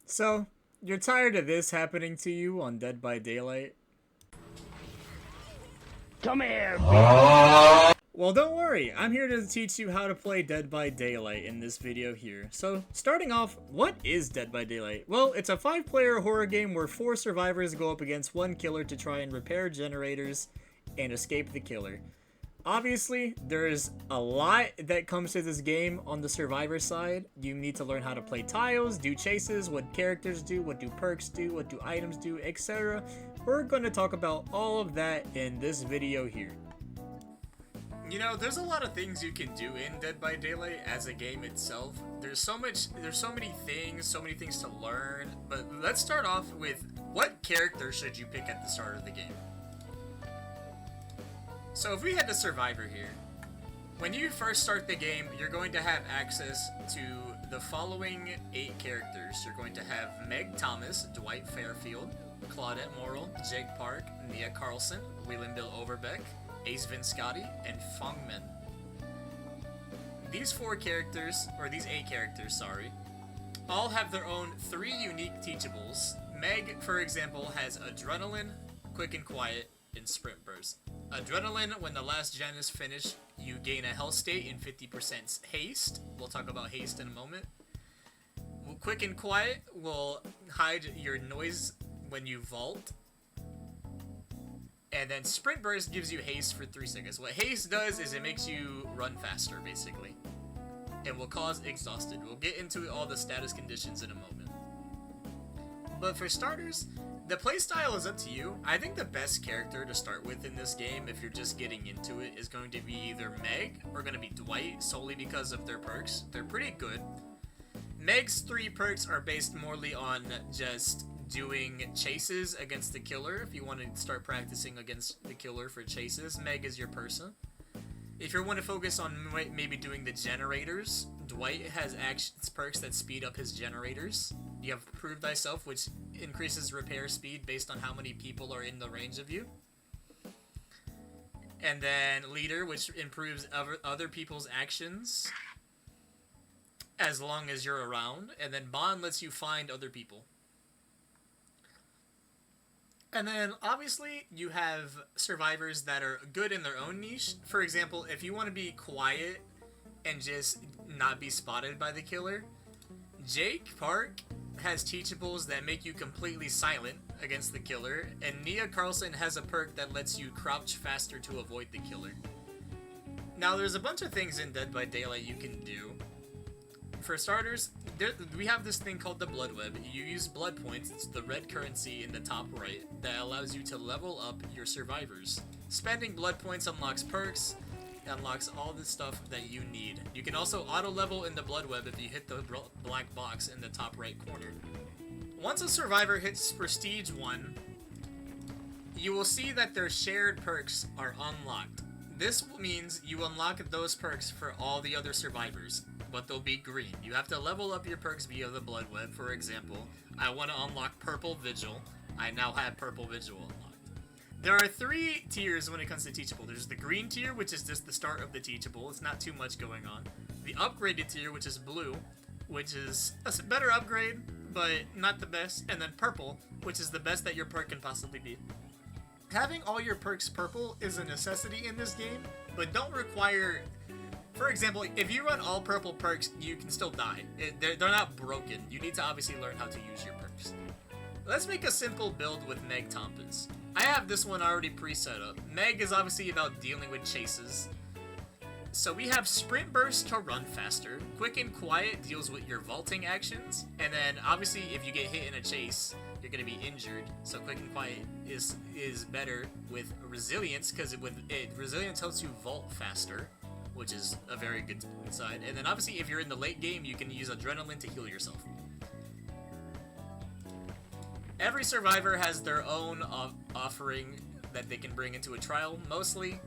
So, you're tired of this happening to you on Dead by Daylight? Come here, bitch. Well, don't worry, I'm here to teach you how to play Dead by Daylight in this video here. So, starting off, what is Dead by Daylight? Well, it's a 5-player horror game where 4 survivors go up against 1 killer to try and repair generators and escape the killer. Obviously, there's a lot that comes to this game on the survivor side. You need to learn how to play tiles, do chases, what characters do, what do perks do, what do items do, etc. We're going to talk about all of that in this video here. You know, there's a lot of things you can do in Dead by Daylight as a game itself. There's so many things to learn, but let's start off with what character should you pick at the start of the game? So if we head to Survivor here, when you first start the game, you're going to have access to the following 8 characters. You're going to have Meg Thomas, Dwight Fairfield, Claudette Morrill, Jake Park, Nia Carlson, William Bill Overbeck, Ace Vinscotti, and Fong Men. These 8 characters, sorry, all have their own 3 unique teachables. Meg, for example, has Adrenaline, Quick and Quiet, and Sprint Burst. Adrenaline, when the last gen is finished, you gain a health state and 50% haste. We'll talk about haste in a moment. Quick and Quiet will hide your noise when you vault. And then Sprint Burst gives you haste for 3 seconds. What haste does is it makes you run faster, basically. And will cause exhausted. We'll get into all the status conditions in a moment. But for starters, the playstyle is up to you. I think the best character to start with in this game, if you're just getting into it, is going to be either Meg or going to be Dwight, solely because of their perks. They're pretty good. Meg's 3 perks are based morely on just doing chases against the killer. If you want to start practicing against the killer for chases, Meg is your person. If you want to focus on maybe doing the generators, Dwight has perks that speed up his generators. You have Prove Thyself, which increases repair speed based on how many people are in the range of you. And then Leader, which improves other people's actions as long as you're around. And then Bond lets you find other people. And then, obviously, you have survivors that are good in their own niche. For example, if you want to be quiet and just not be spotted by the killer, Jake Park has teachables that make you completely silent against the killer, and Nia Carlson has a perk that lets you crouch faster to avoid the killer. Now, there's a bunch of things in Dead by Daylight you can do. For starters, we have this thing called the Blood Web. You use blood points, it's the red currency in the top right, that allows you to level up your survivors. Spending blood points unlocks perks, unlocks all the stuff that you need. You can also auto-level in the Blood Web if you hit the black box in the top right corner. Once a survivor hits Prestige 1, you will see that their shared perks are unlocked. This means you unlock those perks for all the other survivors, but they'll be green. You have to level up your perks via the Blood Web. For example, I want to unlock Purple Vigil. I now have Purple Vigil unlocked. There are 3 tiers when it comes to Teachable. There's the green tier, which is just the start of the Teachable. It's not too much going on. The upgraded tier, which is blue, which is a better upgrade, but not the best. And then purple, which is the best that your perk can possibly be. Having all your perks purple is a necessity in this game, but don't require... For example, if you run all purple perks, you can still die. They're not broken. You need to obviously learn how to use your perks. Let's make a simple build with Meg Thomas. I have this one already pre-set up. Meg is obviously about dealing with chases. So we have Sprint Burst to run faster. Quick and Quiet deals with your vaulting actions. And then obviously if you get hit in a chase, you're going to be injured. So Quick and Quiet is better with Resilience, because Resilience helps you vault faster, which is a very good side. And then obviously if you're in the late game, you can use Adrenaline to heal yourself. Every survivor has their own offering that they can bring into a trial, mostly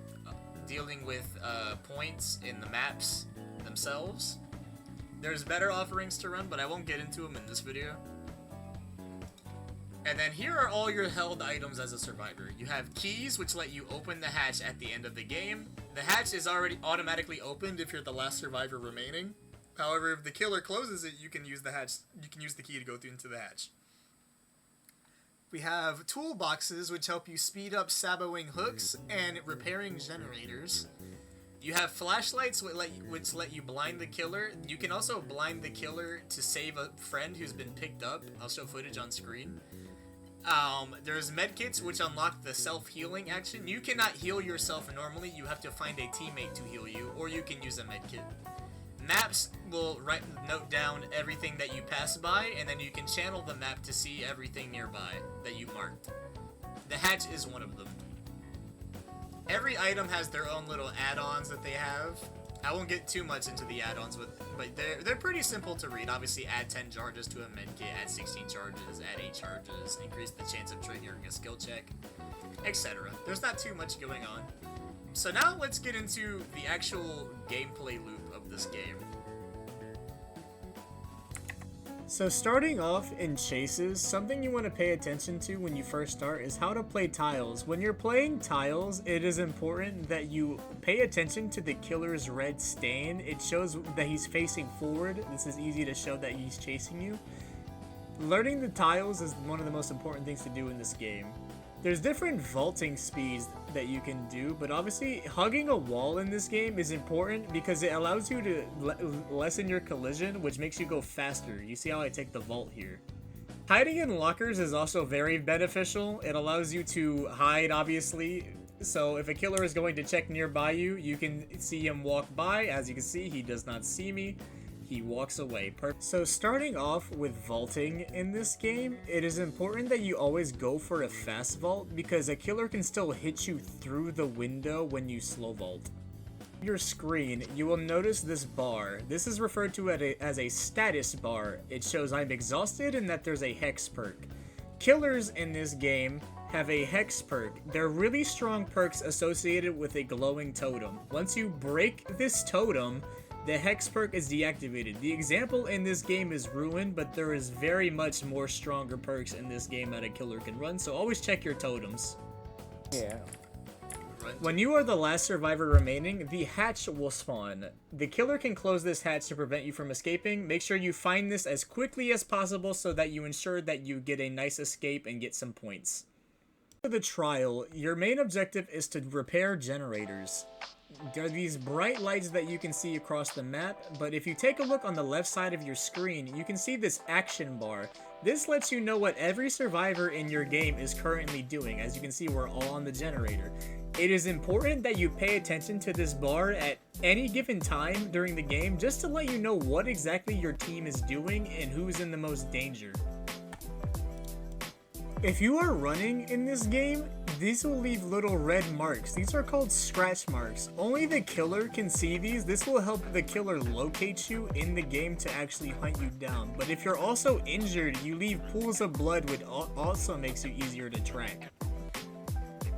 dealing with points in the maps themselves. There's better offerings to run, but I won't get into them in this video. And then here are all your held items as a survivor. You have keys, which let you open the hatch at the end of the game. The hatch is already automatically opened if you're the last survivor remaining. However, if the killer closes it, you can use the hatch. You can use the key to go through into the hatch. We have toolboxes, which help you speed up saboing hooks and repairing generators. You have flashlights, which let you blind the killer. You can also blind the killer to save a friend who's been picked up. I'll show footage on screen. There's medkits, which unlock the self-healing action. You cannot heal yourself normally. You have to find a teammate to heal you, or you can use a medkit. Maps will note down everything that you pass by, and then you can channel the map to see everything nearby that you marked. The hatch is one of them. Every item has their own little add-ons that they have. I won't get too much into the add-ons, but they're pretty simple to read. Obviously, add 10 charges to a medkit, add 16 charges, add 8 charges, increase the chance of triggering a skill check, etc. There's not too much going on. So now let's get into the actual gameplay loop of this game. So starting off in chases, something you want to pay attention to when you first start is how to play tiles. When you're playing tiles, it is important that you pay attention to the killer's red stain. It shows that he's facing forward. This is easy to show that he's chasing you. Learning the tiles is one of the most important things to do in this game. There's different vaulting speeds that you can do, but obviously hugging a wall in this game is important because it allows you to lessen your collision, which makes you go faster. You see how I take the vault here. Hiding in lockers is also very beneficial. It allows you to hide, obviously. So if a killer is going to check nearby you, you can see him walk by. As you can see, he does not see me. He walks away. So starting off with vaulting in this game, it is important that you always go for a fast vault because a killer can still hit you through the window when you slow vault. On your screen, you will notice this bar. This is referred to as a status bar. It shows I'm exhausted and that there's a hex perk. Killers in this game have a hex perk. They're really strong perks associated with a glowing totem. Once you break this totem, the hex perk is deactivated. The example in this game is Ruin, but there is very much more stronger perks in this game that a killer can run, so always check your totems. Yeah. When you are the last survivor remaining, the hatch will spawn. The killer can close this hatch to prevent you from escaping. Make sure you find this as quickly as possible so that you ensure that you get a nice escape and get some points. For the trial, your main objective is to repair generators. There are these bright lights that you can see across the map, but if you take a look on the left side of your screen, you can see this action bar. This lets you know what every survivor in your game is currently doing. As you can see, we're all on the generator. It is important that you pay attention to this bar at any given time during the game, just to let you know what exactly your team is doing and who's in the most danger. If you are running in this game, these will leave little red marks. These are called scratch marks. Only the killer can see these. This will help the killer locate you in the game to actually hunt you down. But if you're also injured, you leave pools of blood, which also makes you easier to track.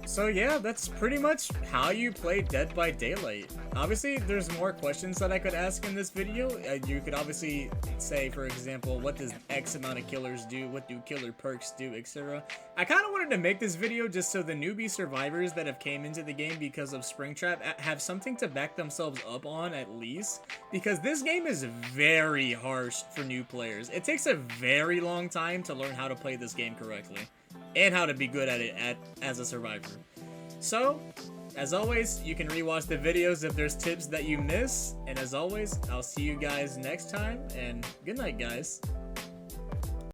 So yeah, that's pretty much how you play Dead by Daylight. Obviously, there's more questions that I could ask in this video. You could obviously say, for example, what does X amount of killers do? What do killer perks do, etc. I kind of wanted to make this video just so the newbie survivors that have came into the game because of Springtrap have something to back themselves up on at least. Because this game is very harsh for new players. It takes a very long time to learn how to play this game correctly. And how to be good at it as a survivor. So, as always, you can rewatch the videos if there's tips that you miss. And as always, I'll see you guys next time. And good night, guys.